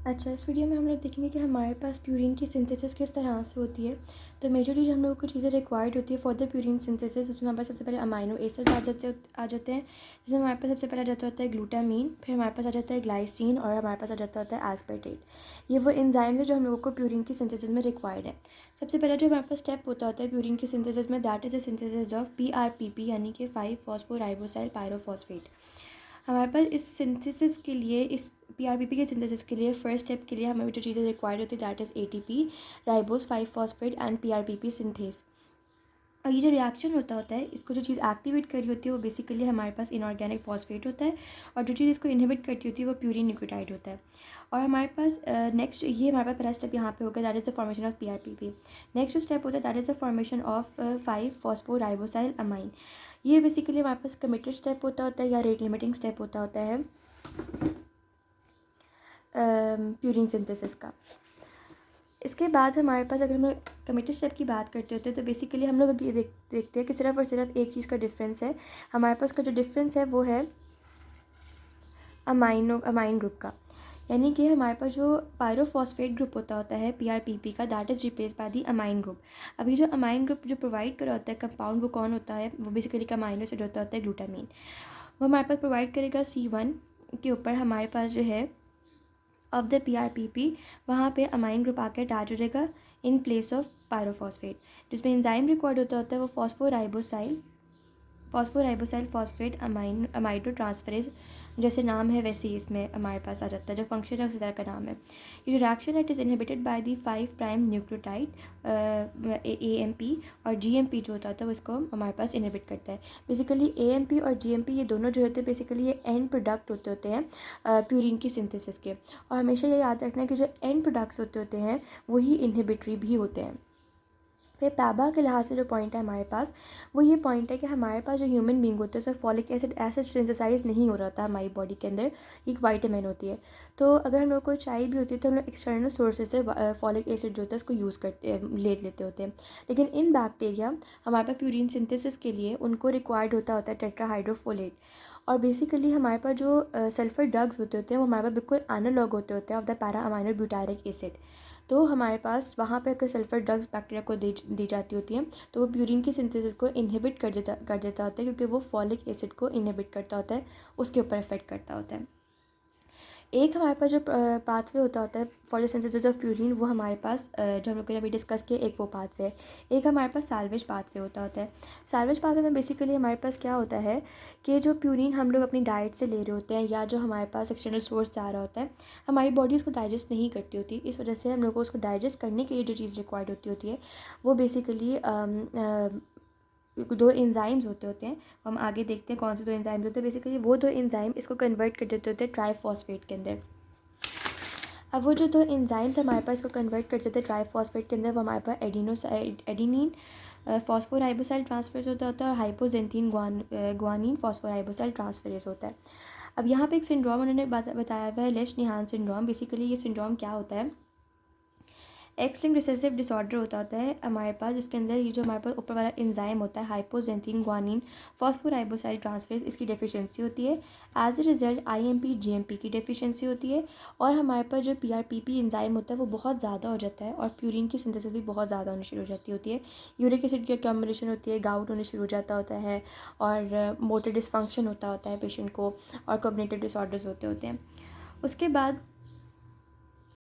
अच्छा, इस वीडियो में हम लोग देखेंगे कि हमारे पास प्यूरिन की सिंथेसिस किस तरह से होती है। तो मेजरली जो हम लोगों को चीज़ें रिक्वायर्ड होती है फॉर द प्यूरिन सिंथेसिस, उसमें हमारे पास सबसे पहले अमाइनो एसिड्स आ जाते हैं। जिसमें हमारे पास सबसे पहले आ जाता होता है ग्लूटामीन, फिर हमारे पास आ जाता है ग्लाइसिन और हमारे पास आ जाता होता है एस्पार्टेट। ये वो एंजाइम है जो हम लोगों को प्यूरिन की सिंथेसिस में रिक्वायर्ड है। सबसे पहले जो हमारे पास स्टेप होता है प्यूरिन की सिंथेसिस में, that is the synthesis of PRPP यानी कि 5-फॉस्फोराइबोसाइल पायरोफॉस्फेट। हमारे पास इस सिंथेसिस के लिए, इस PRPP के सिंथेसिस के लिए फर्स्ट स्टेप के लिए हमें जो चीज़ें रिक्वायर्ड होती है that is ATP, ribose five phosphate and PRPP synthase. और ये जो रिएक्शन होता है, इसको जो चीज़ एक्टिवेट करी होती है वो बेसिकली हमारे पास इनऑर्गेनिक फॉस्फेट होता है, और जो चीज़ इसको इनहिबिट करती होती है वो प्यूरिन न्यूक्लियोटाइड होता है। और हमारे पास नेक्स्ट ये हमारे पास पहला स्टेप यहाँ पे होगा, that is the formation of PRPP। Next जो स्टेप होता है that is the formation of five phosphoribosyl amine. ये बेसिकली हमारे पास कमिटेड स्टेप होता है या रेट लिमिटिंग स्टेप होता है प्यूरिन सिंथेसिस का। इसके बाद हमारे पास अगर हम लोग कमिटेड स्टेप की बात करते होते हैं तो बेसिकली हम लोग ये देखते हैं कि सिर्फ और सिर्फ एक चीज़ का डिफरेंस है। हमारे पास का जो डिफरेंस है वो है अमाइन ग्रुप का। यानी कि हमारे पास जो पायरोफॉस्फेट ग्रुप होता है PRPP का, that is replace by the amine group. अभी जो अमाइन ग्रुप जो प्रोवाइड कर होता है कंपाउंड, वो कौन होता है? वो बेसिकली का अमाइनो एसिड होता है ग्लूटामीन। वो हमारे पास प्रोवाइड करेगा C1 के ऊपर हमारे पास जो है ऑफ द PRPP, वहाँ पे अमाइन ग्रुप आकर अटैच हो जाएगा इन प्लेस ऑफ पायरोफॉस्फेट। जिसमें एंजाइम रिक्वायर्ड होता है वो फॉस्फोराइबोसाइल फॉस्फेट अमाइडो ट्रांसफरेज। जैसे नाम है वैसे ही इसमें हमारे पास आ जाता है, जो फंक्शन है उसी तरह का नाम है। ये जो रिएक्शन है it is inhibited by the 5 prime nucleotide AMP, और GMP जो होता है वो इसको हमारे पास इनहिबिट करता है। बेसिकली AMP और GMP ये दोनों जो होते हैं बेसिकली ये एंड प्रोडक्ट होते हैं प्यूरिन की सिंथेसिस के। और हमेशा ये याद रखना है कि जो एंड प्रोडक्ट्स होते हैं वही इनहिबिटरी भी होते हैं। फिर पैबा के लिहाज से जो पॉइंट है हमारे पास, वो ये पॉइंट है कि हमारे पास जो ह्यूमन बींग होते हैं उसमें फॉलिक एसिड ऐसे सिंथेसाइज नहीं हो रहा था हमारी बॉडी के अंदर। एक वाइटामिन होती है, तो अगर हम लोग को चाहिए भी होती है तो हम लोग एक्सटर्नल सोर्सेज से फॉलिक एसिड जो होता है उसको यूज़ करते ले लेते होते हैं। लेकिन इन बैक्टीरिया हमारे पास प्यूरिन सिंथेसिस के लिए उनको रिक्वायर्ड होता है टेट्राहाइड्रोफोलेट। और बेसिकली हमारे पास जो सल्फर ड्रग्स होते हैं वो हमारे पास बिल्कुल एनालॉग होते हैं of the para amino butyric acid. तो हमारे पास वहाँ पे अगर सल्फर ड्रग्स बैक्टीरिया को दी जाती होती हैं तो वो प्यूरिन की सिंथेसिस को इनहिबिट कर देता होता है, क्योंकि वो फॉलिक एसिड को इनहिबिट करता होता है, उसके ऊपर इफेक्ट करता होता है। एक हमारे पास जो पाथवे होता है for the synthesis of purine, वो हमारे पास जो हम लोग ने अभी डिस्कस किया, एक वो पाथवे है। एक हमारे पास सैल्वेज पाथवे होता है। सैल्वेज पाथवे में बेसिकली हमारे पास क्या होता है कि जो प्यूरिन हम लोग अपनी डाइट से ले रहे होते हैं या जो हमारे पास एक्सटर्नल सोर्स से आ रहा होता है, हमारी बॉडी उसको डाइजेस्ट नहीं करती होती। इस वजह से हम लोग को उसको डाइजेस्ट करने के लिए जो चीज़ रिक्वायर्ड होती है वो बेसिकली दो एंजाइम्स होते हैं। हम आगे देखते हैं कौन से दो एंजाइम्स होते हैं। बेसिकली वो दो एंजाइम इसको कन्वर्ट कर देते होते हैं ट्राइफॉस्फेट के अंदर। अब वो जो दो एंजाइम्स हमारे पास इसको कन्वर्ट कर देते हैं ट्राइफॉस्फेट के अंदर, वो हमारे पास एडिनिन फॉस्फोराइबोसाइल ट्रांसफरेज होता है और हाइपोजेंटीन ग्वानिन फॉस्फोराइबोसाइल ट्रांसफरेज होता है। अब यहाँ पे एक सिंड्रोम उन्होंने बताया हुआ है, लेश-निहान सिंड्रोम। बेसिकली ये सिंड्रोम क्या होता है, एक्स लिंक रिसेसिव डिसऑर्डर होता है हमारे पास, जिसके अंदर ये जो हमारे पास ऊपर वाला एंजाइम होता है हाइपोजेंटीन ग्वानिन फॉस्फोराइबोसाइल ट्रांसफरेज, इसकी डेफिशिएंसी होती है। As a result IMP GMP की डेफिशिएंसी होती है। और हमारे पास जो PRPP एंजाइम होता है वो बहुत ज़्यादा हो जाता है और प्यूरिन की सिंथेसिस भी बहुत ज़्यादा होनी शुरू हो जाती होती है। यूरिक एसिड की अक्यूमुलेशन होती है, गाउट होने शुरू हो जाता होता है, और मोटर डिसफंक्शन होता है पेशेंट को, और कॉग्निटिव डिसऑर्डर्स होते हैं। उसके बाद